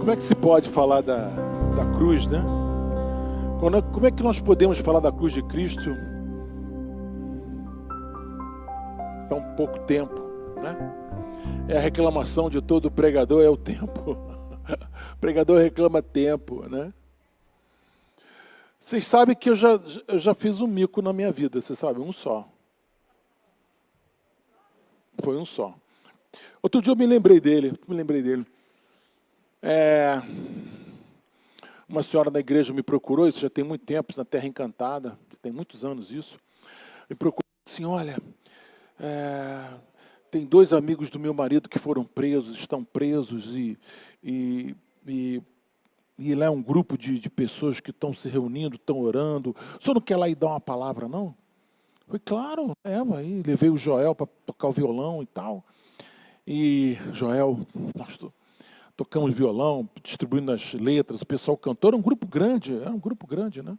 Como é que se pode falar da cruz, né? Como é que nós podemos falar da cruz de Cristo há tão pouco tempo, né? É a reclamação de todo pregador, é o tempo. O pregador reclama tempo, né? Vocês sabem que eu já fiz um mico na minha vida, vocês sabem, um só. Foi um só. Outro dia eu me lembrei dele. Uma senhora da igreja me procurou, isso já tem muito tempo, na Terra Encantada, tem muitos anos isso. Me procurou assim, olha, tem 2 amigos do meu marido que foram presos, estão presos e lá é um grupo de pessoas que estão se reunindo, estão orando. O senhor não quer lá ir dar uma palavra, não? Eu falei, claro, aí levei o Joel para tocar o violão e tal. E Joel, nós tocamos violão, distribuindo as letras, o pessoal cantou, era um grupo grande, né?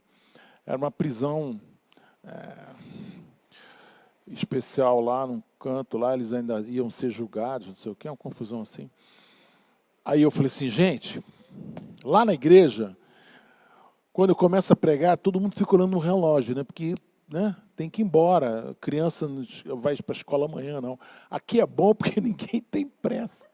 Era uma prisão especial lá, num canto lá, eles ainda iam ser julgados, não sei o que, uma confusão assim. Aí eu falei assim, gente, lá na igreja, quando eu começo a pregar, todo mundo fica olhando no relógio, né? Porque, né, tem que ir embora, a criança não vai para a escola amanhã, não. Aqui é bom porque ninguém tem pressa.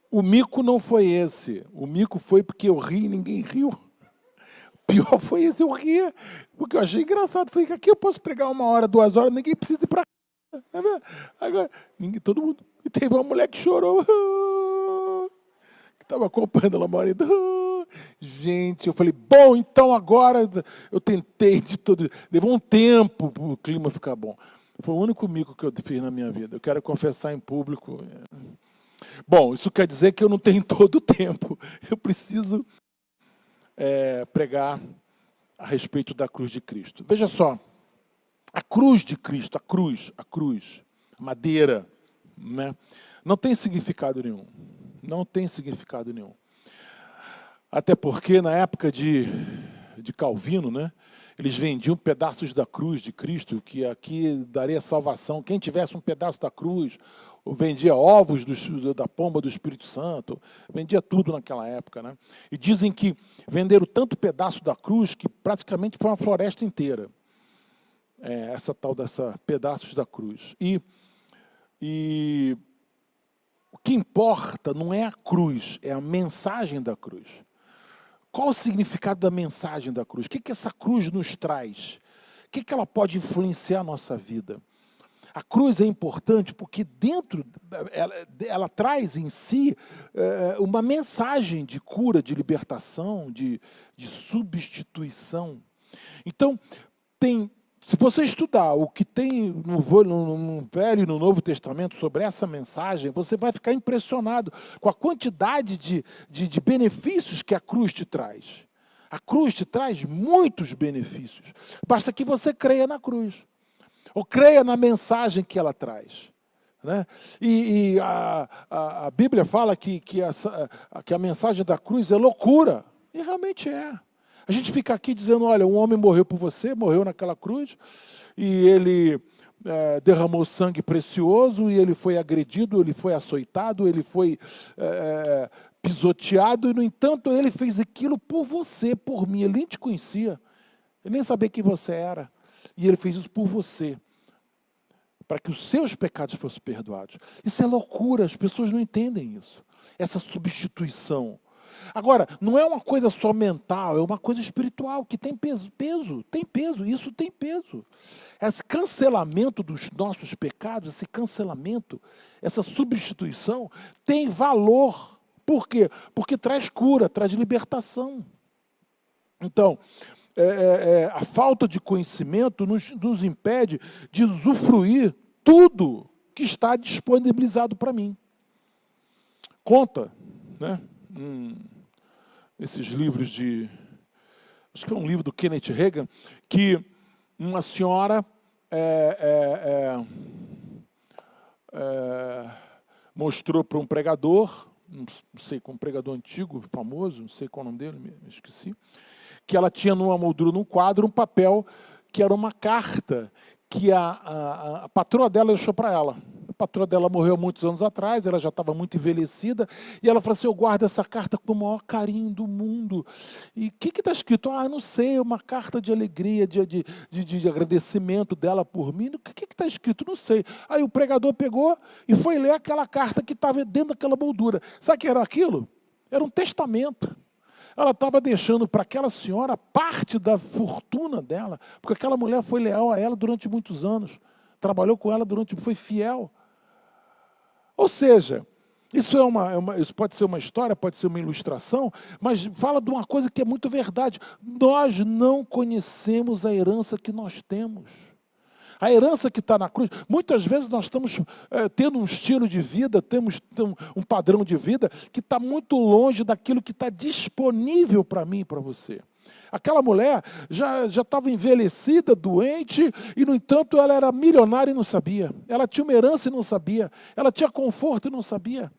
O mico não foi esse. O mico foi porque eu ri e ninguém riu. Pior foi esse, eu ria, porque eu achei engraçado. Falei, aqui eu posso pregar 1 hora, 2 horas, ninguém precisa ir para casa. Agora, todo mundo. E teve uma mulher que chorou, que estava acompanhando ela, marido. Gente, eu falei, bom, então agora eu tentei de todo. Levou um tempo para o clima ficar bom. Foi o único mico que eu fiz na minha vida. Eu quero confessar em público. Bom, isso quer dizer que eu não tenho todo o tempo. Eu preciso pregar a respeito da cruz de Cristo. Veja só, a cruz de Cristo, a cruz, madeira, né? Não tem significado nenhum. Não tem significado nenhum. Até porque na época de Calvino, né, eles vendiam pedaços da cruz de Cristo, que aqui daria salvação. Quem tivesse um pedaço da cruz, ou vendia ovos da pomba do Espírito Santo, vendia tudo naquela época, né? E dizem que venderam tanto pedaço da cruz que praticamente foi uma floresta inteira. Essa tal dessa pedaços da cruz. E o que importa não é a cruz, é a mensagem da cruz. Qual o significado da mensagem da cruz? O que essa cruz nos traz? O que ela pode influenciar a nossa vida? A cruz é importante porque dentro ela traz em si uma mensagem de cura, de libertação, de substituição. Então, se você estudar o que tem no Velho e no Novo Testamento sobre essa mensagem, você vai ficar impressionado com a quantidade de benefícios que a cruz te traz. A cruz te traz muitos benefícios. Basta que você creia na cruz. Ou creia na mensagem que ela traz. Né? E a Bíblia fala que a mensagem da cruz é loucura. E realmente é. A gente fica aqui dizendo, olha, um homem morreu por você, morreu naquela cruz, e ele derramou sangue precioso, e ele foi agredido, ele foi açoitado, ele foi pisoteado, e, no entanto, ele fez aquilo por você, por mim. Ele nem te conhecia, ele nem sabia quem você era. E ele fez isso por você, para que os seus pecados fossem perdoados. Isso é loucura, as pessoas não entendem isso. Essa substituição. Agora, não é uma coisa só mental, é uma coisa espiritual, que tem peso, isso tem peso. Esse cancelamento dos nossos pecados, esse cancelamento, essa substituição, tem valor. Por quê? Porque traz cura, traz libertação. Então, a falta de conhecimento nos impede de usufruir tudo que está disponibilizado para mim. Conta, né? Esses livros acho que é um livro do Kenneth Hagin, que uma senhora mostrou para um pregador, não sei, um pregador antigo, famoso, não sei qual é o nome dele, me esqueci, que ela tinha numa moldura, num quadro, um papel que era uma carta que a patroa dela deixou para ela. A patroa dela morreu muitos anos atrás, ela já estava muito envelhecida, e ela falou assim, eu guardo essa carta com o maior carinho do mundo. E o que está escrito? Ah, não sei, é uma carta de alegria, de agradecimento dela por mim. O que está escrito? Não sei. Aí o pregador pegou e foi ler aquela carta que estava dentro daquela moldura. Sabe o que era aquilo? Era um testamento. Ela estava deixando para aquela senhora parte da fortuna dela, porque aquela mulher foi leal a ela durante muitos anos, trabalhou com ela foi fiel. Ou seja, isso isso pode ser uma história, pode ser uma ilustração, mas fala de uma coisa que é muito verdade. Nós não conhecemos a herança que nós temos. A herança que está na cruz, muitas vezes nós estamos tendo um estilo de vida, temos um padrão de vida que está muito longe daquilo que está disponível para mim e para você. Aquela mulher já estava envelhecida, doente, e, no entanto, ela era milionária e não sabia. Ela tinha uma herança e não sabia. Ela tinha conforto e não sabia.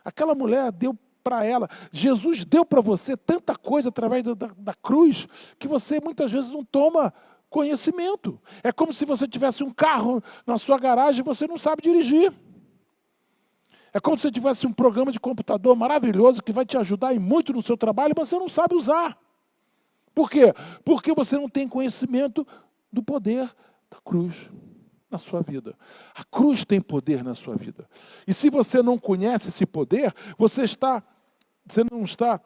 Aquela mulher deu para ela. Jesus deu para você tanta coisa através da cruz que você muitas vezes não toma conhecimento. É como se você tivesse um carro na sua garagem e você não sabe dirigir. É como se você tivesse um programa de computador maravilhoso que vai te ajudar muito no seu trabalho, mas você não sabe usar. Por quê? Porque você não tem conhecimento do poder da cruz na sua vida. A cruz tem poder na sua vida. E se você não conhece esse poder, você não está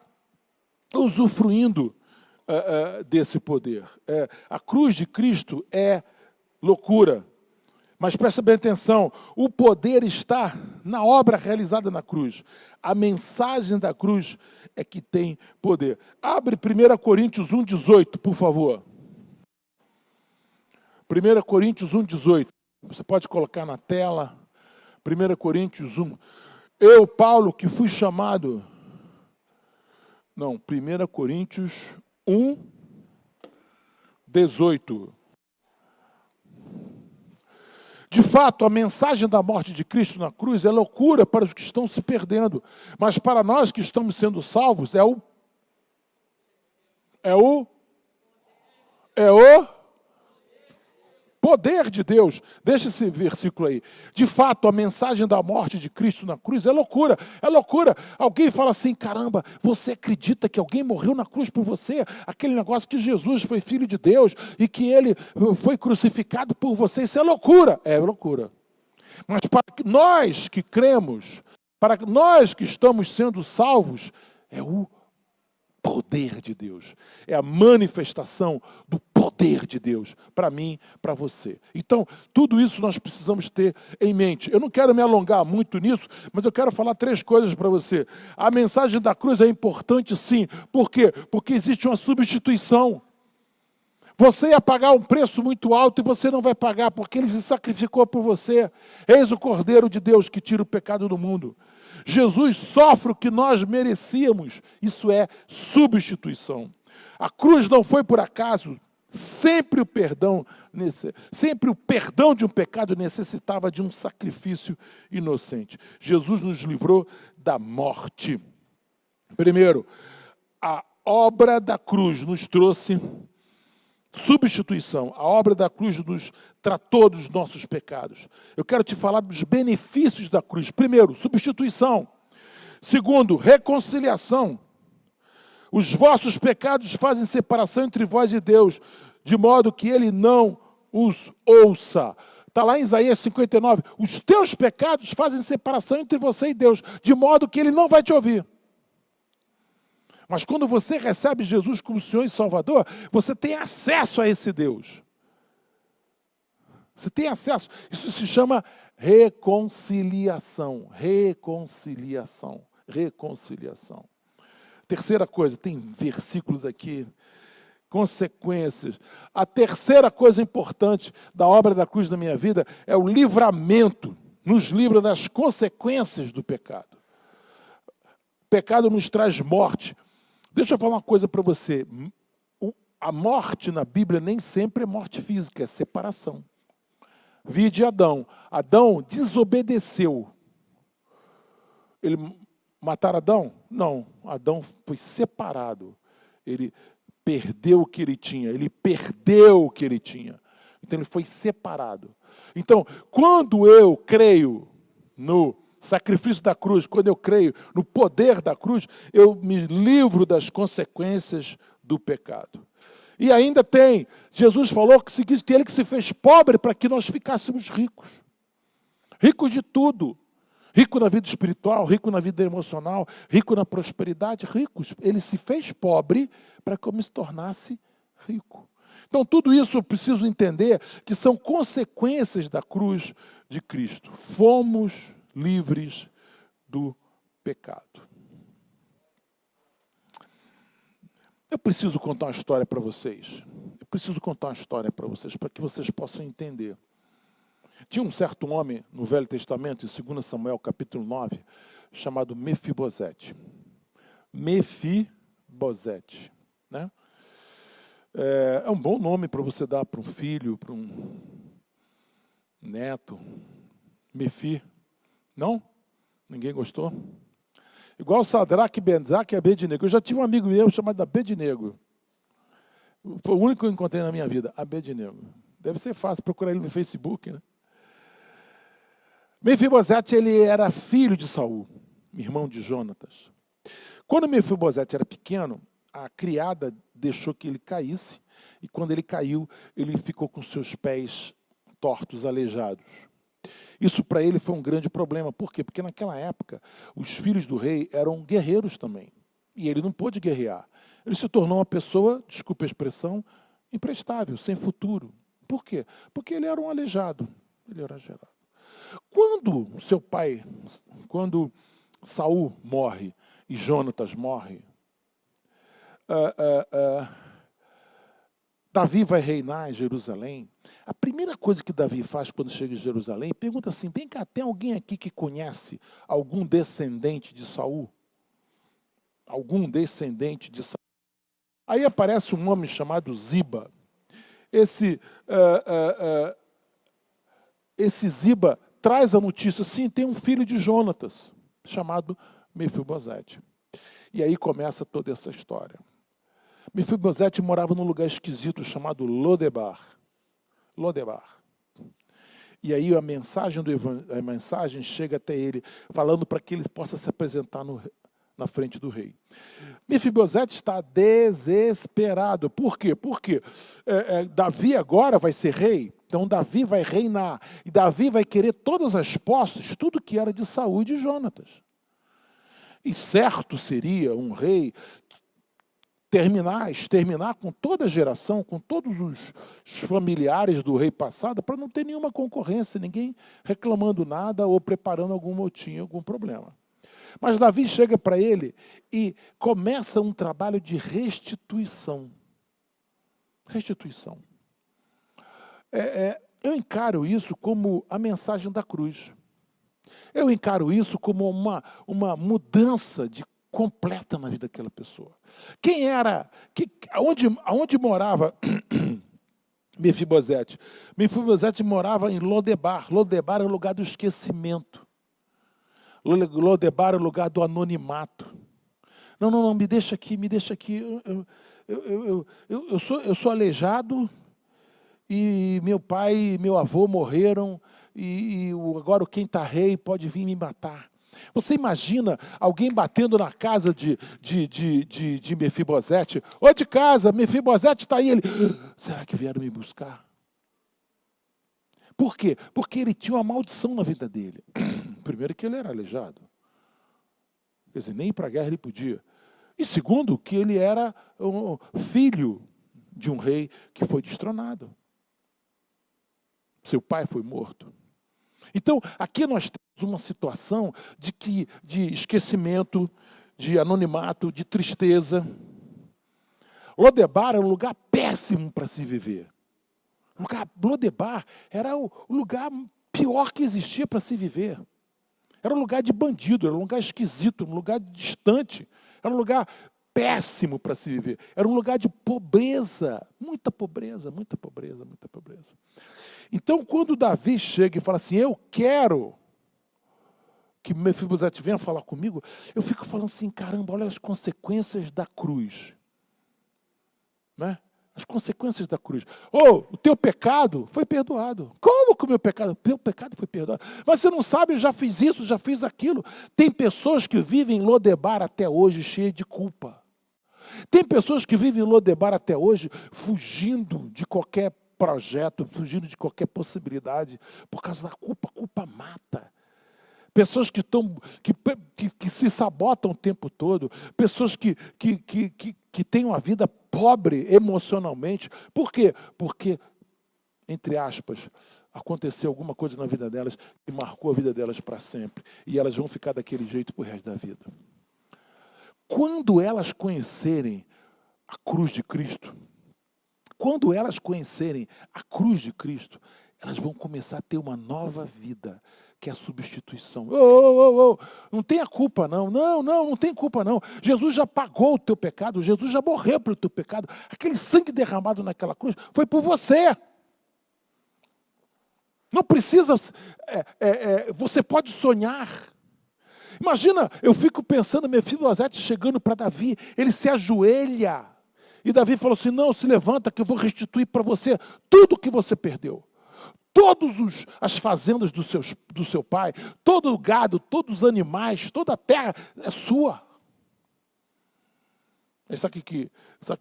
usufruindo desse poder. A cruz de Cristo é loucura. Mas presta bem atenção, o poder está na obra realizada na cruz. A mensagem da cruz é que tem poder. Abre 1 Coríntios 1,18, por favor. 1 Coríntios 1,18. Você pode colocar na tela. 1 Coríntios 1. Eu, Paulo, que fui chamado... Não, 1 Coríntios 1,18. De fato, a mensagem da morte de Cristo na cruz é loucura para os que estão se perdendo. Mas para nós que estamos sendo salvos, é o poder de Deus. Deixa esse versículo aí. De fato, a mensagem da morte de Cristo na cruz é loucura. É loucura. Alguém fala assim, caramba, você acredita que alguém morreu na cruz por você? Aquele negócio que Jesus foi filho de Deus e que ele foi crucificado por você. Isso é loucura. É loucura. Mas para nós que cremos, para nós que estamos sendo salvos, é o poder de Deus. É a manifestação do poder de Deus para mim, para você. Então, tudo isso nós precisamos ter em mente. Eu não quero me alongar muito nisso, mas eu quero falar 3 coisas para você. A mensagem da cruz é importante, sim. Por quê? Porque existe uma substituição. Você ia pagar um preço muito alto e você não vai pagar, porque ele se sacrificou por você. Eis o Cordeiro de Deus que tira o pecado do mundo. Jesus sofre o que nós merecíamos. Isso é substituição. A cruz não foi por acaso. Sempre o perdão de um pecado necessitava de um sacrifício inocente. Jesus nos livrou da morte. Primeiro, a obra da cruz nos trouxe substituição. A obra da cruz nos tratou dos nossos pecados. Eu quero te falar dos benefícios da cruz. Primeiro, substituição. Segundo, reconciliação. Os vossos pecados fazem separação entre vós e Deus, de modo que Ele não os ouça. Está lá em Isaías 59. Os teus pecados fazem separação entre você e Deus, de modo que Ele não vai te ouvir. Mas quando você recebe Jesus como Senhor e Salvador, você tem acesso a esse Deus. Você tem acesso. Isso se chama reconciliação. Reconciliação. Reconciliação. Terceira coisa, tem versículos aqui, consequências. A terceira coisa importante da obra da cruz na minha vida é o livramento. Nos livra das consequências do pecado. O pecado nos traz morte. Deixa eu falar uma coisa para você. A morte na Bíblia nem sempre é morte física, é separação. Vide Adão. Adão desobedeceu. Ele mataram Adão? Não. Adão foi separado. Ele perdeu o que ele tinha. Ele perdeu o que ele tinha. Então ele foi separado. Então, quando eu creio no sacrifício da cruz, quando eu creio no poder da cruz, eu me livro das consequências do pecado. E ainda tem, Jesus falou que ele que se fez pobre para que nós ficássemos ricos. Ricos de tudo. Rico na vida espiritual, rico na vida emocional, rico na prosperidade, ricos. Ele se fez pobre para que eu me tornasse rico. Então, tudo isso eu preciso entender que são consequências da cruz de Cristo. Fomos livres do pecado. Eu preciso contar uma história para vocês. Eu preciso contar uma história para vocês, para que vocês possam entender. Tinha um certo homem no Velho Testamento, em 2 Samuel, capítulo 9, chamado Mefibosete. Mefibosete, né? É um bom nome para você dar para um filho, para um neto. Mefi. Não? Ninguém gostou? Igual Sadraque, Benzaque e Abednego. Eu já tive um amigo meu chamado Abednego. Foi o único que eu encontrei na minha vida, Abednego. Deve ser fácil procurar ele no Facebook, né? Mefibosete, ele era filho de Saul, irmão de Jonatas. Quando Mefibosete era pequeno, a criada deixou que ele caísse, e quando ele caiu, ele ficou com seus pés tortos, aleijados. Isso para ele foi um grande problema. Por quê? Porque naquela época, os filhos do rei eram guerreiros também. E ele não pôde guerrear. Ele se tornou uma pessoa, desculpe a expressão, imprestável, sem futuro. Por quê? Porque ele era um aleijado. Ele era gerado. Quando Saul morre e Jonatas morre, Davi vai reinar em Jerusalém. A primeira coisa que Davi faz quando chega em Jerusalém, pergunta assim, vem cá, tem alguém aqui que conhece algum descendente de Saul? Algum descendente de Saul? Aí aparece um homem chamado Ziba. Esse Ziba traz a notícia, sim, tem um filho de Jonatas, chamado Mefibosete. E aí começa toda essa história. Mefibosete morava num lugar esquisito chamado Lodebar. Lodebar. E aí a mensagem chega até ele, falando para que ele possa se apresentar na frente do rei. Mefibosete está desesperado. Por quê? Porque Davi agora vai ser rei. Então Davi vai reinar. E Davi vai querer todas as posses, tudo que era de Saul e de Jonatas. E certo seria um rei exterminar com toda a geração, com todos os familiares do rei passado, para não ter nenhuma concorrência, ninguém reclamando nada ou preparando algum motim, algum problema. Mas Davi chega para ele e começa um trabalho de restituição. Restituição. Eu encaro isso como a mensagem da cruz. Eu encaro isso como uma mudança completa na vida daquela pessoa. Quem era? Aonde morava Mefibosete? Mefibosete morava em Lodebar. Lodebar é o lugar do esquecimento. Lodebar é o lugar do anonimato. Não, me deixa aqui. Eu sou aleijado e meu pai e meu avô morreram e agora quem está rei pode vir me matar. Você imagina alguém batendo na casa de Mefibosete? Ô, de casa, Mefibosete está aí. Ele, será que vieram me buscar? Por quê? Porque ele tinha uma maldição na vida dele. Primeiro que ele era aleijado. Quer dizer, nem ir para a guerra ele podia. E segundo, que ele era um filho de um rei que foi destronado. Seu pai foi morto. Então, aqui nós temos uma situação de esquecimento, de anonimato, de tristeza. Lodebar era um lugar péssimo para se viver. Lodebar era o lugar pior que existia para se viver. Era um lugar de bandido, era um lugar esquisito, um lugar distante. Era um lugar péssimo para se viver. Era um lugar de pobreza, muita pobreza. Então, quando Davi chega e fala assim, eu quero que Mefibosete venha falar comigo, eu fico falando assim, caramba, olha as consequências da cruz. Né? As consequências da cruz. O teu pecado foi perdoado. Como que o meu pecado? O teu pecado foi perdoado. Mas você não sabe, eu já fiz isso, já fiz aquilo. Tem pessoas que vivem em Lodebar até hoje, cheias de culpa. Tem pessoas que vivem em Lodebar até hoje, fugindo de qualquer projeto, fugindo de qualquer possibilidade, por causa da culpa. A culpa mata. Pessoas que se sabotam o tempo todo, pessoas que têm uma vida pobre emocionalmente. Por quê? Porque, entre aspas, aconteceu alguma coisa na vida delas que marcou a vida delas para sempre. E elas vão ficar daquele jeito pro resto da vida. Quando elas conhecerem a cruz de Cristo, elas vão começar a ter uma nova vida, que é a substituição. Não tenha culpa, não. Não tem culpa, não. Jesus já pagou o teu pecado, Jesus já morreu pelo teu pecado. Aquele sangue derramado naquela cruz foi por você. Não precisa... você pode sonhar. Imagina, eu fico pensando, Mefibosete chegando para Davi, ele se ajoelha. E Davi falou assim, não, se levanta que eu vou restituir para você tudo que você perdeu. Todas as fazendas do seu pai, todo o gado, todos os animais, toda a terra é sua. Sabe o que... Você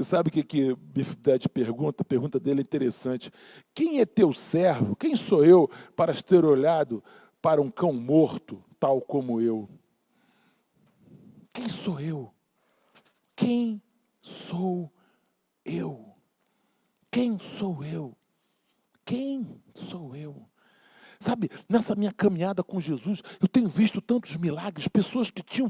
sabe o que Mefibosete pergunta? A pergunta dele é interessante. Quem é teu servo? Quem sou eu para ter olhado para um cão morto, tal como eu? Quem sou eu? Quem sou eu? Quem sou eu? Quem sou eu? Sabe, nessa minha caminhada com Jesus, eu tenho visto tantos milagres, pessoas que tinham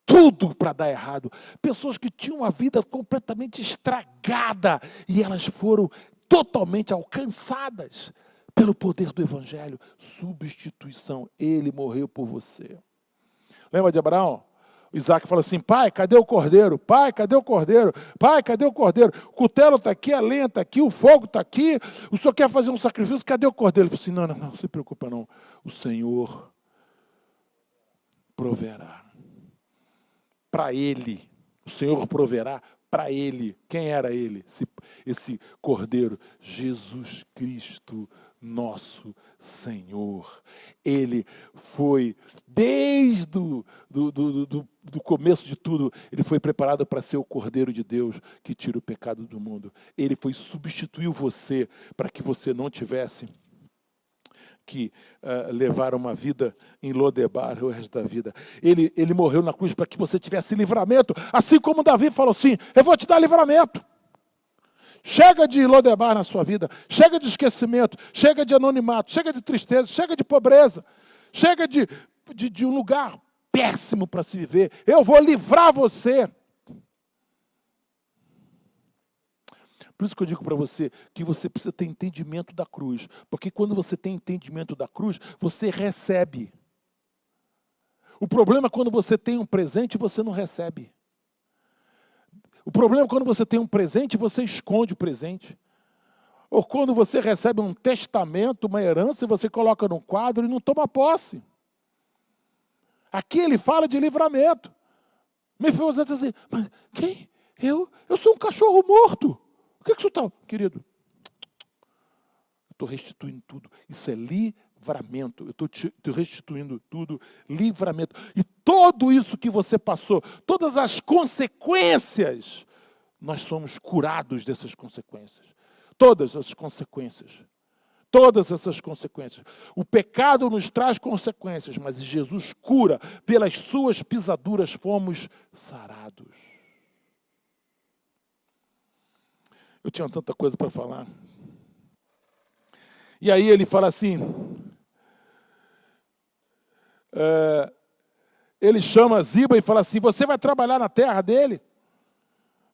tudo para dar errado, pessoas que tinham uma vida completamente estragada e elas foram totalmente alcançadas pelo poder do Evangelho. Substituição, ele morreu por você. Lembra de Abraão? Isaac fala assim, pai, cadê o cordeiro? Pai, cadê o cordeiro? Pai, cadê o cordeiro? O cutelo está aqui, a lenha está aqui, o fogo está aqui. O senhor quer fazer um sacrifício? Cadê o cordeiro? Ele falou assim, não se preocupa não. O Senhor proverá. Para ele. O Senhor proverá para ele. Quem era ele? Esse cordeiro? Jesus Cristo, nosso Senhor. Ele foi, desde do começo de tudo, ele foi preparado para ser o Cordeiro de Deus que tira o pecado do mundo. Ele substituiu você para que você não tivesse que levar uma vida em Lodebar o resto da vida. Ele morreu na cruz para que você tivesse livramento, assim como Davi falou assim, eu vou te dar livramento. Chega de Lodebar na sua vida, chega de esquecimento, chega de anonimato, chega de tristeza, chega de pobreza, chega de um lugar péssimo para se viver. Eu vou livrar você. Por isso que eu digo para você que você precisa ter entendimento da cruz. Porque quando você tem entendimento da cruz, você recebe. O problema é quando você tem um presente e você não recebe. O problema é quando você tem um presente e você esconde o presente. Ou quando você recebe um testamento, uma herança, e você coloca num quadro e não toma posse. Aqui ele fala de livramento. Mefibosete diz assim, mas quem? Eu sou um cachorro morto. O que você está, querido? Eu estou restituindo tudo. Isso é livramento. Eu estou te restituindo tudo, livramento. E tudo isso que você passou, todas as consequências, nós somos curados dessas consequências. Todas as consequências. Todas essas consequências. O pecado nos traz consequências, mas Jesus cura. Pelas suas pisaduras fomos sarados. Eu tinha tanta coisa para falar. E aí ele fala assim, ele chama Ziba e fala assim, você vai trabalhar na terra dele,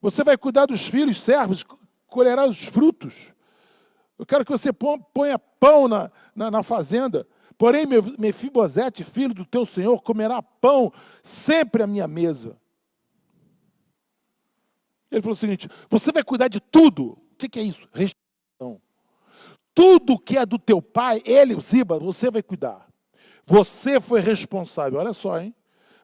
você vai cuidar dos filhos, servos, colherá os frutos. Eu quero que você ponha pão na fazenda. Porém, Mefibosete, filho do teu senhor, comerá pão sempre à minha mesa. Ele falou o seguinte, você vai cuidar de tudo. O que é isso? Restituição. Tudo que é do teu pai, ele, o Ziba, você vai cuidar. Você foi responsável. Olha só, hein?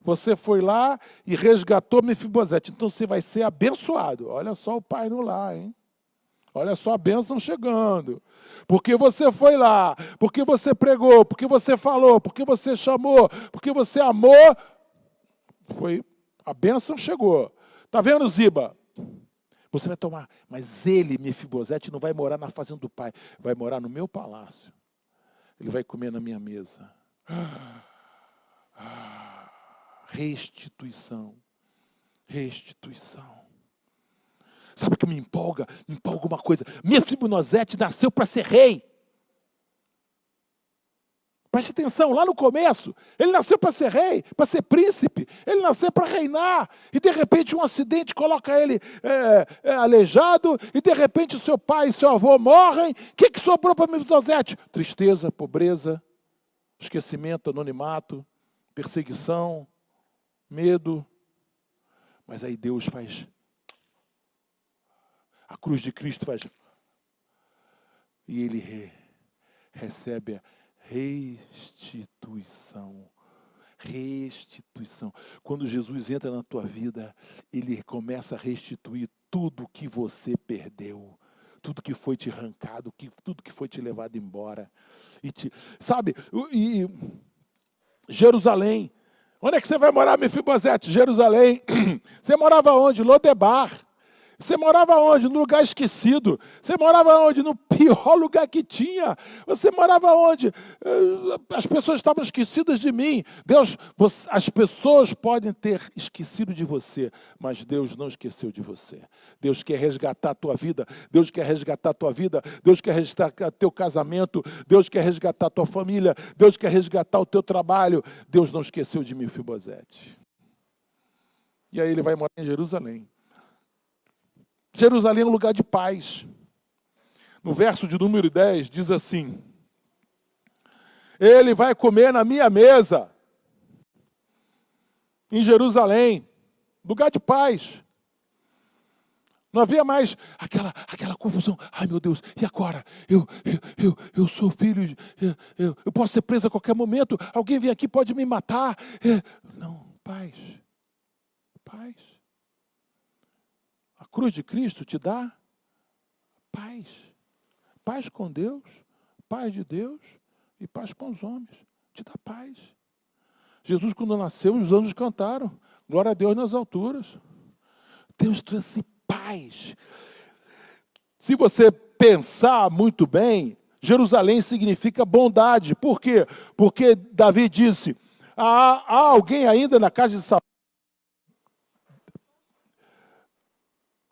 Você foi lá e resgatou Mefibosete. Então você vai ser abençoado. Olha só o pai no lar, hein? Olha só a bênção chegando. Porque você foi lá, porque você pregou, porque você falou, porque você chamou, porque você amou. A bênção chegou. Está vendo, Ziba? Você vai tomar. Mas ele, Mefibosete, não vai morar na fazenda do pai. Vai morar no meu palácio. Ele vai comer na minha mesa. Restituição. Restituição. Sabe o que me empolga? Me empolga uma coisa. Mefibosete nasceu para ser rei. Preste atenção, lá no começo, ele nasceu para ser rei, para ser príncipe, ele nasceu para reinar, e de repente um acidente coloca ele aleijado, e de repente seu pai e seu avô morrem. O que sobrou para Mefibosete? Tristeza, pobreza, esquecimento, anonimato, perseguição, medo. Mas aí Deus faz, a cruz de Cristo faz, e ele recebe a restituição. Restituição. Quando Jesus entra na tua vida, ele começa a restituir tudo que você perdeu, tudo que foi te arrancado, tudo que foi te levado embora. Sabe? E Jerusalém. Onde é que você vai morar, Mefibosete? Jerusalém. Você morava onde? Lodebar. Você morava onde? No lugar esquecido. Você morava onde? No pior lugar que tinha. Você morava onde? As pessoas estavam esquecidas de mim. Deus, as pessoas podem ter esquecido de você, mas Deus não esqueceu de você. Deus quer resgatar a tua vida. Deus quer resgatar a tua vida. Deus quer resgatar teu casamento. Deus quer resgatar a tua família. Deus quer resgatar o teu trabalho. Deus não esqueceu de Mefibosete. E aí ele vai morar em Jerusalém. Jerusalém é um lugar de paz. No verso de número 10 diz assim: ele vai comer na minha mesa, em Jerusalém, lugar de paz. Não havia mais aquela confusão. Ai, meu Deus, e agora? Eu sou filho, eu posso ser preso a qualquer momento, alguém vem aqui pode me matar. Não, paz. Paz. A cruz de Cristo te dá paz. Paz com Deus, paz de Deus e paz com os homens. Te dá paz. Jesus, quando nasceu, os anjos cantaram. Glória a Deus nas alturas. Deus trouxe paz. Se você pensar muito bem, Jerusalém significa bondade. Por quê? Porque Davi disse, há alguém ainda na casa de Saul.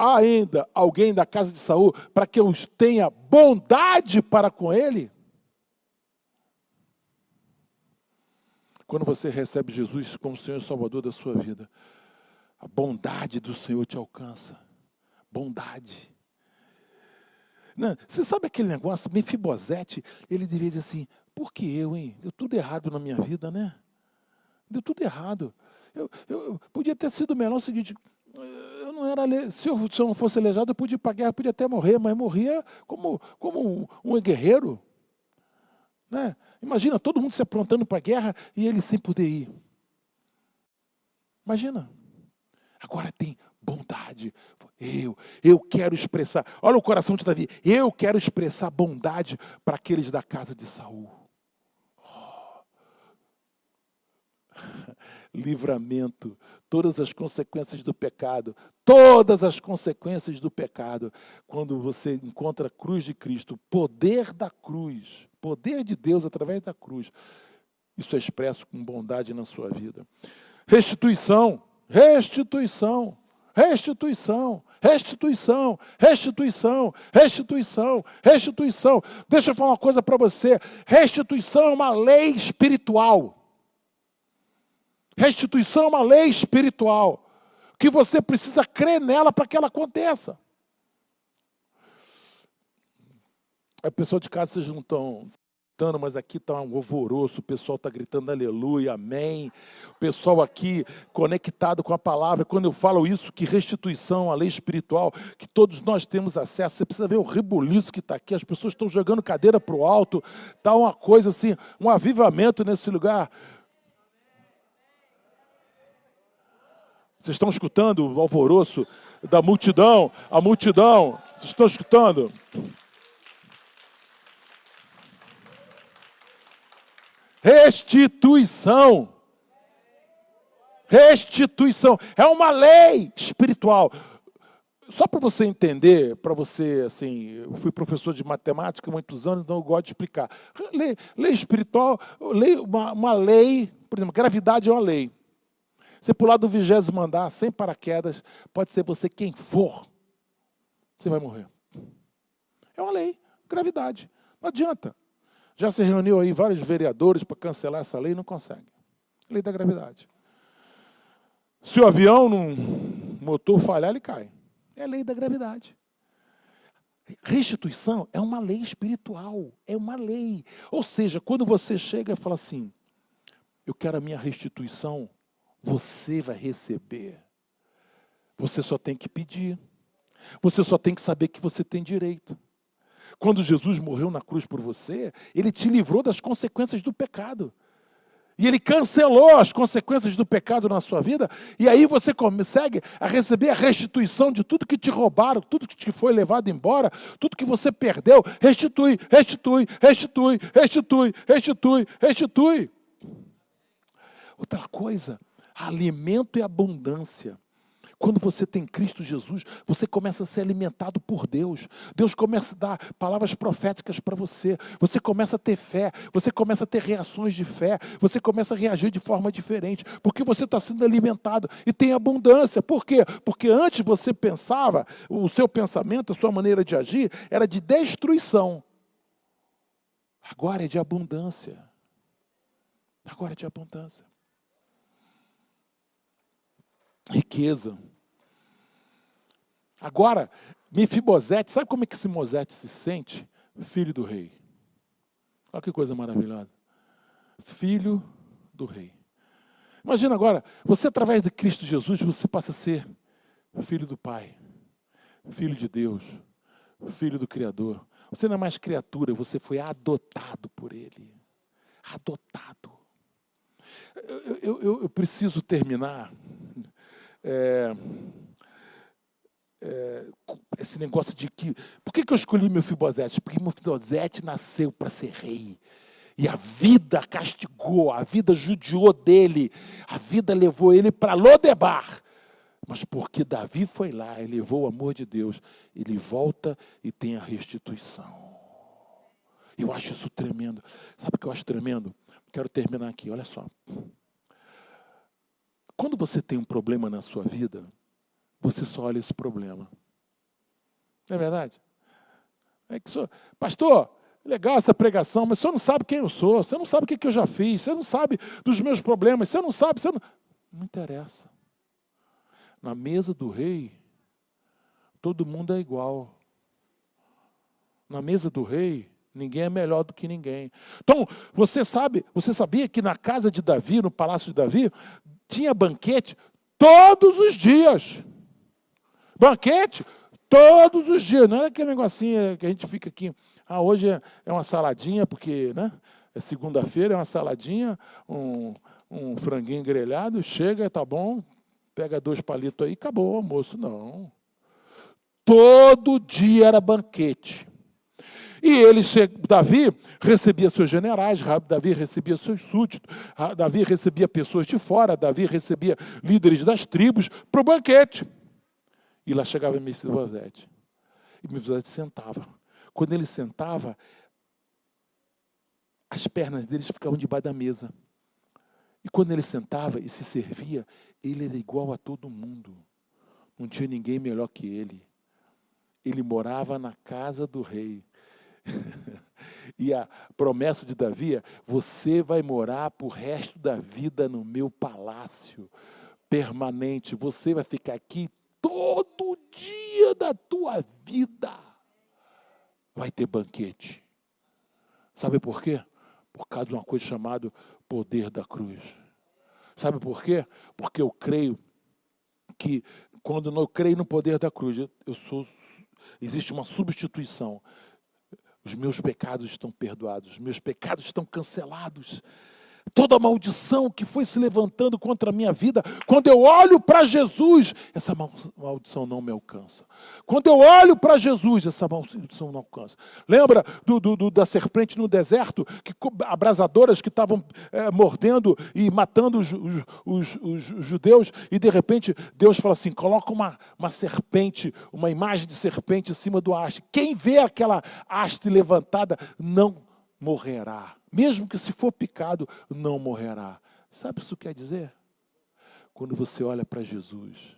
Há ainda alguém da casa de Saul para que eu tenha bondade para com ele? Quando você recebe Jesus como Senhor e Salvador da sua vida, a bondade do Senhor te alcança. Bondade. Não, você sabe aquele negócio, Mefibosete, ele devia dizer assim, por que eu, hein? Deu tudo errado na minha vida, né? Deu tudo errado. Eu podia ter sido melhor o seguinte... Eu não era, se eu não fosse aleijado, eu podia ir para a guerra, podia até morrer, mas morria como um guerreiro. Né? Imagina todo mundo se aprontando para a guerra e ele sem poder ir. Imagina. Agora tem bondade. Eu quero expressar. Olha o coração de Davi. Eu quero expressar bondade para aqueles da casa de Saul. Livramento, todas as consequências do pecado, todas as consequências do pecado, quando você encontra a cruz de Cristo, o poder da cruz, poder de Deus através da cruz, isso é expresso com bondade na sua vida. Restituição, restituição, restituição, restituição, restituição, restituição, restituição. Deixa eu falar uma coisa para você, restituição é uma lei espiritual. Restituição é uma lei espiritual, que você precisa crer nela para que ela aconteça. A pessoa de casa, vocês não estão dando, mas aqui está um alvoroço, o pessoal está gritando aleluia, amém. O pessoal aqui conectado com a palavra. Quando eu falo isso, que restituição, a lei espiritual, que todos nós temos acesso, você precisa ver o rebuliço que está aqui, as pessoas estão jogando cadeira para o alto, está uma coisa assim, um avivamento nesse lugar. Vocês estão escutando o alvoroço da multidão? A multidão, vocês estão escutando? Restituição. Restituição. É uma lei espiritual. Só para você entender, para você, assim, eu fui professor de matemática há muitos anos, então eu gosto de explicar. Lei espiritual, uma lei, por exemplo, gravidade é uma lei. Você pular do 20º andar, sem paraquedas, pode ser você quem for, você vai morrer. É uma lei, gravidade. Não adianta. Já se reuniu aí vários vereadores para cancelar essa lei e não consegue. Lei da gravidade. Se o avião, num motor falhar, ele cai. É a lei da gravidade. Restituição é uma lei espiritual, é uma lei. Ou seja, quando você chega e fala assim, eu quero a minha restituição, você vai receber. Você só tem que pedir. Você só tem que saber que você tem direito. Quando Jesus morreu na cruz por você, Ele te livrou das consequências do pecado. E Ele cancelou as consequências do pecado na sua vida, e aí você consegue a receber a restituição de tudo que te roubaram, tudo que te foi levado embora, tudo que você perdeu. Restitui, restitui, restitui, restitui, restitui, restitui. Outra coisa, alimento e abundância. Quando você tem Cristo Jesus, você começa a ser alimentado por Deus. Deus começa a dar palavras proféticas para você. Você começa a ter fé. Você começa a ter reações de fé. Você começa a reagir de forma diferente. Porque você está sendo alimentado e tem abundância. Por quê? Porque antes você pensava, o seu pensamento, a sua maneira de agir, era de destruição. Agora é de abundância. Agora é de abundância. Riqueza. Agora, Mefibosete, sabe como é que esse Mefibosete se sente? Filho do rei. Olha que coisa maravilhosa. Filho do rei. Imagina agora, você através de Cristo Jesus, você passa a ser filho do Pai, filho de Deus, filho do Criador. Você não é mais criatura, você foi adotado por Ele. Adotado. Eu preciso terminar esse negócio de que... Por que eu escolhi Mefibosete? Porque Mefibosete nasceu para ser rei. E a vida castigou, a vida judiou dele, a vida levou ele para Lodebar. Mas porque Davi foi lá e levou o amor de Deus, ele volta e tem a restituição. Eu acho isso tremendo. Sabe o que eu acho tremendo? Quero terminar aqui, olha só. Quando você tem um problema na sua vida, você só olha esse problema. Não é verdade? É que pastor, legal essa pregação, mas você não sabe quem eu sou, você não sabe o que eu já fiz, você não sabe dos meus problemas, você não sabe, não interessa. Na mesa do rei, todo mundo é igual. Na mesa do rei, ninguém é melhor do que ninguém. Então, você sabia que na casa de Davi, no palácio de Davi, tinha banquete todos os dias. Banquete todos os dias. Não era aquele negocinho que a gente fica aqui. Hoje é uma saladinha, porque, né? É segunda-feira, é uma saladinha, um franguinho grelhado, chega, tá bom, pega 2 palitos aí, acabou o almoço. Não. Todo dia era banquete. E Davi recebia seus generais, Davi recebia seus súditos, Davi recebia pessoas de fora, Davi recebia líderes das tribos para o banquete. E lá chegava Mefibosete. E Mefibosete sentava. Quando ele sentava, as pernas dele ficavam debaixo da mesa. E quando ele sentava e se servia, ele era igual a todo mundo. Não tinha ninguém melhor que ele. Ele morava na casa do rei. E a promessa de Davi é: você vai morar para o resto da vida no meu palácio permanente. Você vai ficar aqui todo dia da tua vida. Vai ter banquete. Sabe por quê? Por causa de uma coisa chamada poder da cruz. Sabe por quê? Porque eu creio que quando eu creio no poder da cruz, existe uma substituição. Os meus pecados estão perdoados, os meus pecados estão cancelados. Toda maldição que foi se levantando contra a minha vida, quando eu olho para Jesus, essa maldição não me alcança. Quando eu olho para Jesus, essa maldição não alcança. Lembra da serpente no deserto, abrasadoras que estavam mordendo e matando os judeus, e de repente Deus fala assim, coloca uma serpente, uma imagem de serpente em cima do haste. Quem vê aquela haste levantada não morrerá. Mesmo que se for picado, não morrerá. Sabe o que isso quer dizer? Quando você olha para Jesus,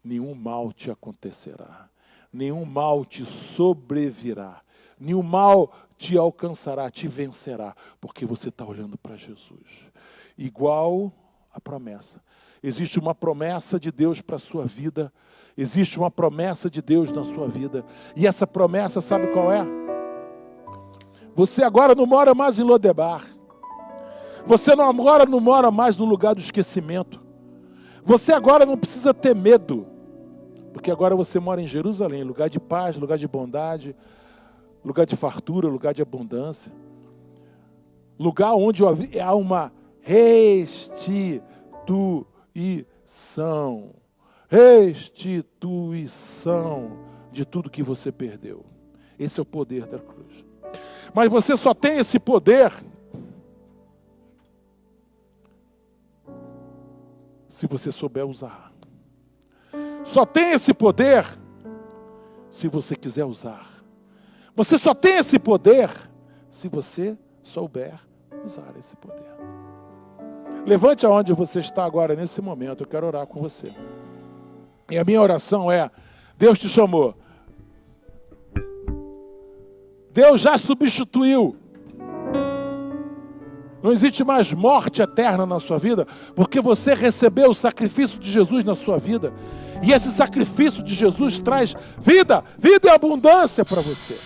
nenhum mal te acontecerá, nenhum mal te sobrevirá, nenhum mal te alcançará, te vencerá, porque você está olhando para Jesus. Igual a promessa. Existe uma promessa de Deus para a sua vida, existe uma promessa de Deus na sua vida, e essa promessa, sabe qual é? Você agora não mora mais em Lodebar. Você agora não mora mais no lugar do esquecimento. Você agora não precisa ter medo. Porque agora você mora em Jerusalém, lugar de paz, lugar de bondade, lugar de fartura, lugar de abundância. Lugar onde há uma restituição. Restituição de tudo que você perdeu. Esse é o poder da cruz. Mas você só tem esse poder se você souber usar. Só tem esse poder se você quiser usar. Você só tem esse poder se você souber usar esse poder. Levante aonde você está agora, nesse momento. Eu quero orar com você. E a minha oração é, Deus te chamou. Deus já substituiu. Não existe mais morte eterna na sua vida, porque você recebeu o sacrifício de Jesus na sua vida. E esse sacrifício de Jesus traz vida e abundância para você.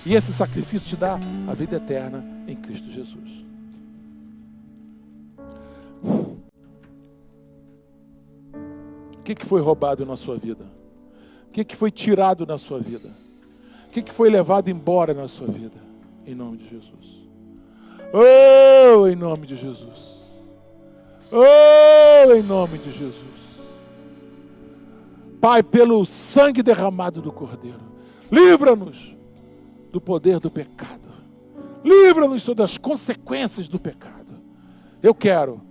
E esse sacrifício te dá a vida eterna em Cristo Jesus. O que foi roubado na sua vida? O que foi tirado na sua vida? O que foi levado embora na sua vida? Em nome de Jesus. Oh, em nome de Jesus. Oh, em nome de Jesus. Pai, pelo sangue derramado do Cordeiro, livra-nos do poder do pecado. Livra-nos das consequências do pecado. Eu quero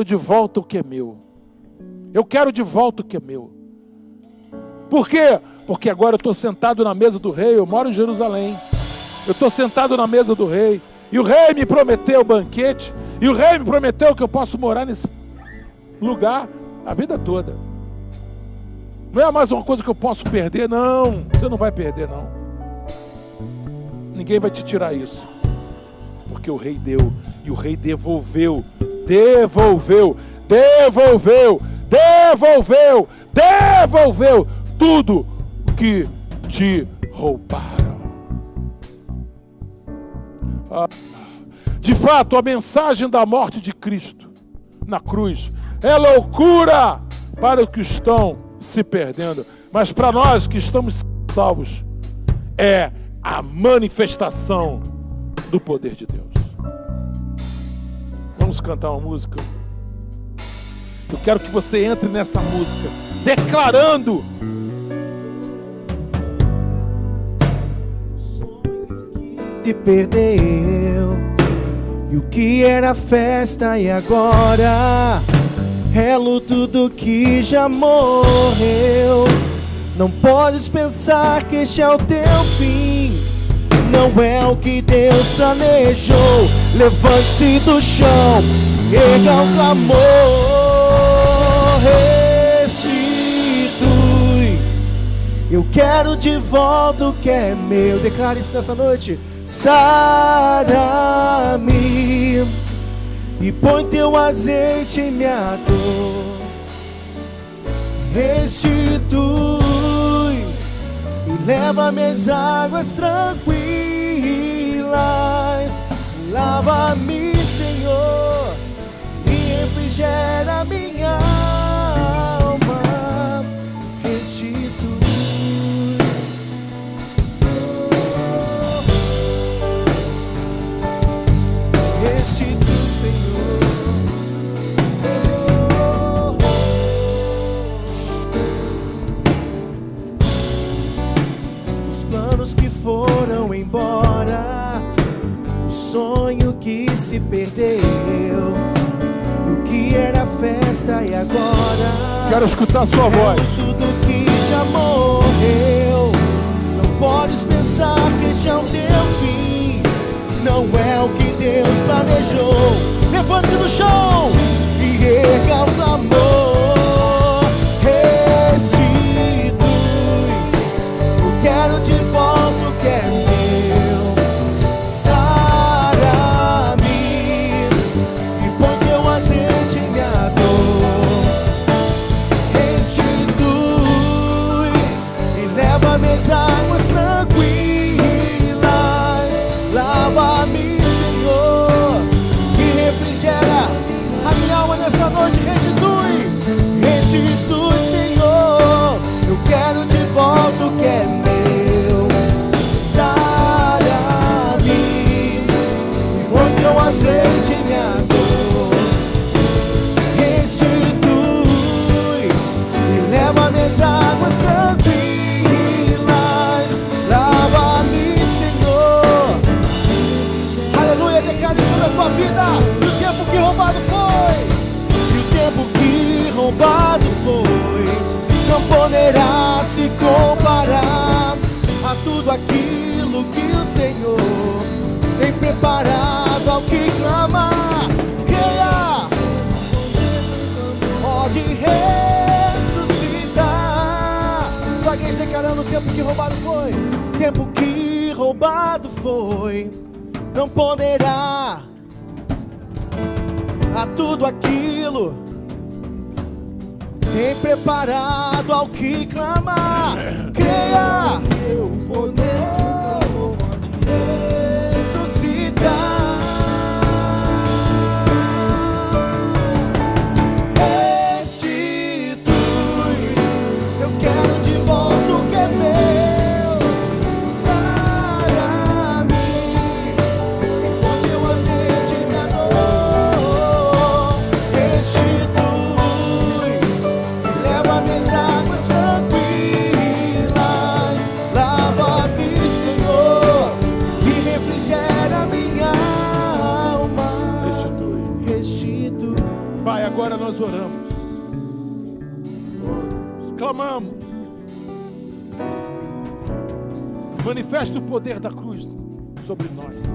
de volta o que é meu. Eu quero de volta o que é meu. Por quê? Porque agora eu estou sentado na mesa do rei, eu moro em Jerusalém. Eu estou sentado na mesa do rei. E o rei me prometeu banquete. E o rei me prometeu que eu posso morar nesse lugar a vida toda. Não é mais uma coisa que eu posso perder, não. Você não vai perder, não. Ninguém vai te tirar isso. Porque o rei deu. E o rei devolveu. Devolveu tudo que te roubaram. De fato, a mensagem da morte de Cristo na cruz é loucura para os que estão se perdendo, mas para nós que estamos salvos é a manifestação do poder de Deus. Vamos cantar uma música. Eu quero que você entre nessa música declarando: se perdeu, e o que era festa e agora é luto do que já morreu. Não podes pensar que este é o teu fim, não é o que Deus planejou. Levante-se do chão, erga o clamor, restitui. Eu quero de volta o que é meu. Declare isso nessa noite. Sara-me e põe teu azeite em minha dor. Restitui e leva-me às águas tranquilas. Lava-me, Senhor, e refrigera minha alma. Restitui. Restitui. se perdeu, e o que era festa e agora Quero escutar a sua voz. tudo que já morreu. Não podes pensar que este é o teu fim, não é o que Deus planejou. Levante-se no chão e erga o clamor. Restitui, eu quero de volta o que é meu. Sara-me e põe teu azeite em minha dor. Restitui e leva-me às águas tranquilas. Lava-me, Senhor, e refrigera a minha alma nessa noite. Restitui, restitui, Senhor, eu quero de volta o que é meu. Sara-me e põe teu azeite em minha dor. Restitui e leva-me às águas tranquilas. Lava-me, Senhor. Aleluia, declare sobre a tua vida. E o tempo que roubado foi, e o tempo que roubado foi, não poderá se comparar a tudo aquilo que o Senhor tem preparado ao que clama. Creia, pode ressuscitar. Só alguém declarando o tempo que roubado foi. Tempo que roubado foi, não poderá a tudo aquilo tem preparado ao que clamar. Creia, o poder pode ressuscitar. Restitui, eu quero de volta o que é meu. Sara-me, põe teu azeite em minha dor. Restitui, leva-me às águas tranquilas. Lava-me, Senhor, e refrigera minha alma. Restitui. Pai, agora nós oramos. Oh, Deus, clamamos. Manifesta o poder da cruz sobre nós.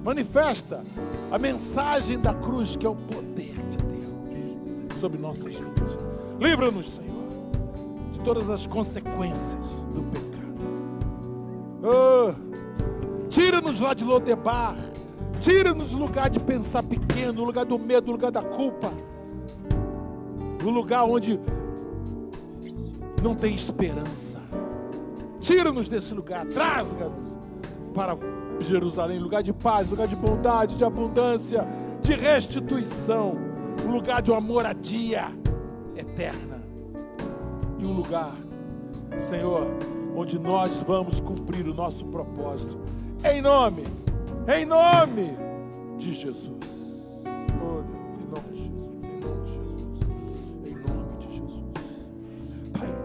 Manifesta a mensagem da cruz, que é o poder de Deus sobre nossas vidas. Livra-nos, Senhor, de todas as consequências do pecado. Oh, tira-nos lá de Lodebar. Tira-nos do lugar de pensar pequeno, do lugar do medo, do lugar da culpa, do lugar onde não tem esperança. Tira-nos desse lugar, trasga-nos para Jerusalém, lugar de paz, lugar de bondade, de abundância, de restituição, um lugar de uma moradia eterna e um lugar, Senhor, onde nós vamos cumprir o nosso propósito, em nome de Jesus. Oh Deus, em nome de Jesus, em nome de Jesus, em nome de Jesus. Pai,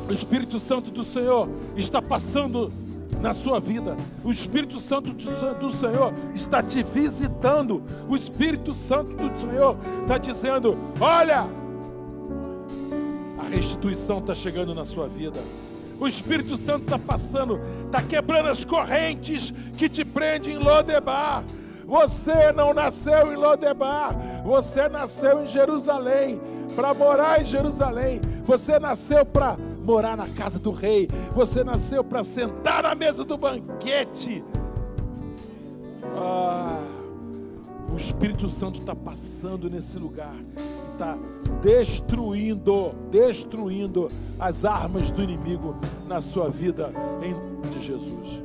o Espírito Santo do Senhor está passando na sua vida. O Espírito Santo do Senhor está te visitando. O Espírito Santo do Senhor está dizendo: olha, a restituição está chegando na sua vida. O Espírito Santo está passando, está quebrando as correntes que te prendem em Lodebar. Você não nasceu em Lodebar, você nasceu em Jerusalém, para morar em Jerusalém. Você nasceu para morar na casa do rei. Você nasceu para sentar na mesa do banquete. O Espírito Santo está passando nesse lugar, está destruindo as armas do inimigo na sua vida, em nome de Jesus.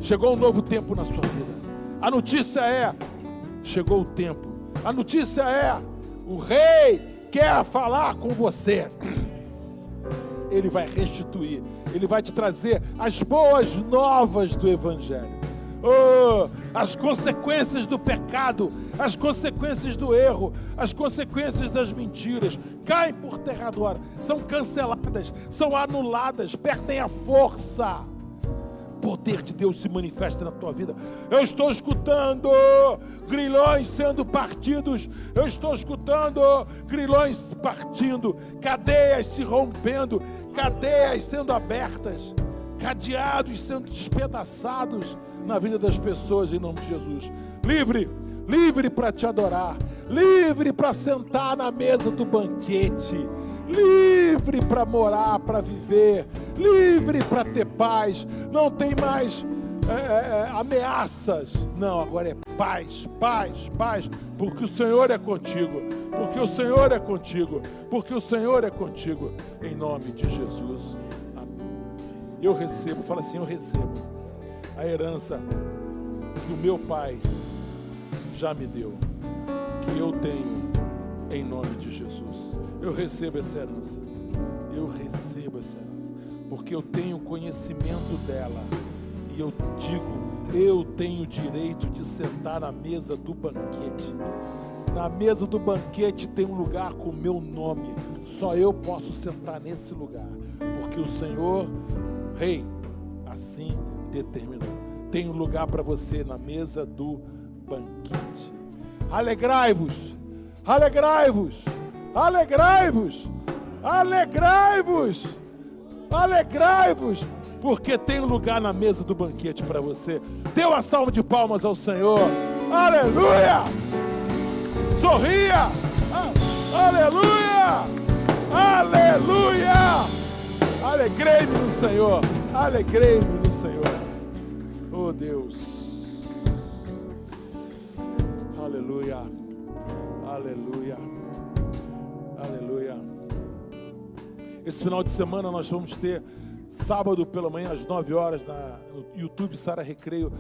Chegou um novo tempo na sua vida. A notícia é: chegou o tempo. A notícia é: o rei quer falar com você. Ele vai restituir, ele vai te trazer as boas novas do Evangelho. As consequências do pecado, as consequências do erro, as consequências das mentiras caem por terra agora, são canceladas, são anuladas, perdem a força. poder de Deus se manifesta na tua vida. Eu estou escutando grilhões sendo partidos. Eu estou escutando grilhões partindo, cadeias se rompendo, cadeias sendo abertas, cadeados sendo despedaçados na vida das pessoas, em nome de Jesus. Livre, livre para te adorar, livre para sentar na mesa do banquete, livre para morar, para viver, livre para ter paz. Não tem mais ameaças, não, agora é paz, paz, paz, porque o Senhor é contigo, porque o Senhor é contigo, porque o Senhor é contigo, em nome de Jesus. Eu recebo, fala assim, eu recebo a herança que o meu Pai já me deu, que eu tenho, em nome de Jesus. Eu recebo essa herança, eu recebo essa herança, porque eu tenho conhecimento dela, e eu digo, eu tenho direito de sentar na mesa do banquete. Na mesa do banquete tem um lugar com o meu nome, só eu posso sentar nesse lugar, porque o Senhor, Rei, assim determinou. Tem um lugar para você na mesa do banquete. Alegrai-vos, alegrai-vos, alegrai-vos, alegrai-vos, alegrai-vos, porque tem um lugar na mesa do banquete para você. Dê uma salva de palmas ao Senhor. Aleluia! Sorria! Aleluia! Aleluia! Alegrei-me no Senhor, alegrei-me no Senhor. Oh Deus, aleluia, aleluia, aleluia. Esse final de semana nós vamos ter, sábado pela manhã às 9 horas, no YouTube Sara Recreio,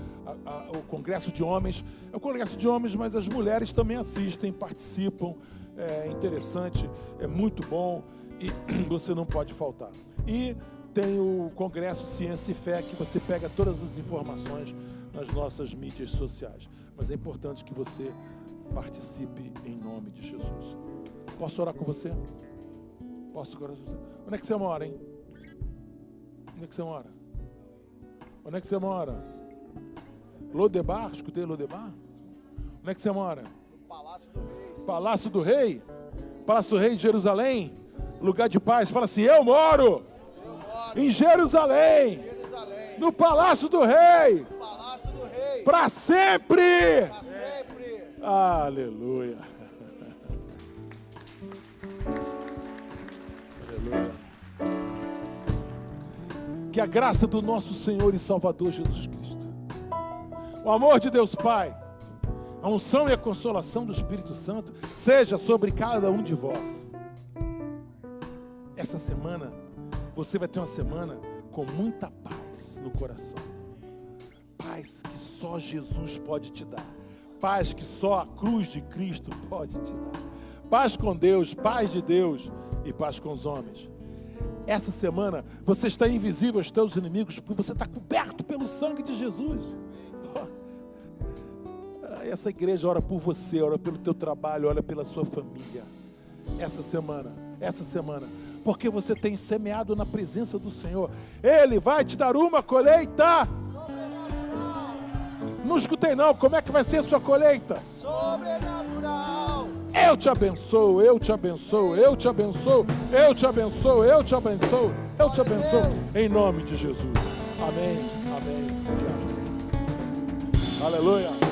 o Congresso de Homens. É o Congresso de Homens, mas as mulheres também assistem, participam. É interessante, é muito bom e você não pode faltar. E tem o Congresso Ciência e Fé, que você pega todas as informações nas nossas mídias sociais. Mas é importante que você participe em nome de Jesus. Posso orar com você? Posso orar com você? Onde é que você mora, hein? Onde é que você mora? Onde é que você mora? Lodebar? Escutei Lodebar? Onde é que você mora? No Palácio do Rei. Palácio do Rei? Palácio do Rei de Jerusalém? Lugar de paz. Fala assim, eu moro em Jerusalém, no Palácio do Rei, para sempre. Aleluia. Aleluia. Que a graça do nosso Senhor e Salvador Jesus Cristo, o amor de Deus Pai, a unção e a consolação do Espírito Santo seja sobre cada um de vós. Essa semana você vai ter uma semana com muita paz no coração. Paz que só Jesus pode te dar. Paz que só a cruz de Cristo pode te dar. Paz com Deus, paz de Deus e paz com os homens. Essa semana você está invisível aos teus inimigos, porque você está coberto pelo sangue de Jesus. Essa igreja ora por você, ora pelo teu trabalho, ora pela sua família. Essa semana, porque você tem semeado na presença do Senhor, Ele vai te dar uma colheita. Não escutei não, como é que vai ser a sua colheita? Sobrenatural. Eu te abençoo, eu te abençoo, eu te abençoo, eu te abençoo, eu te abençoo, eu te abençoo, em nome de Jesus. Amém, amém, amém. Aleluia.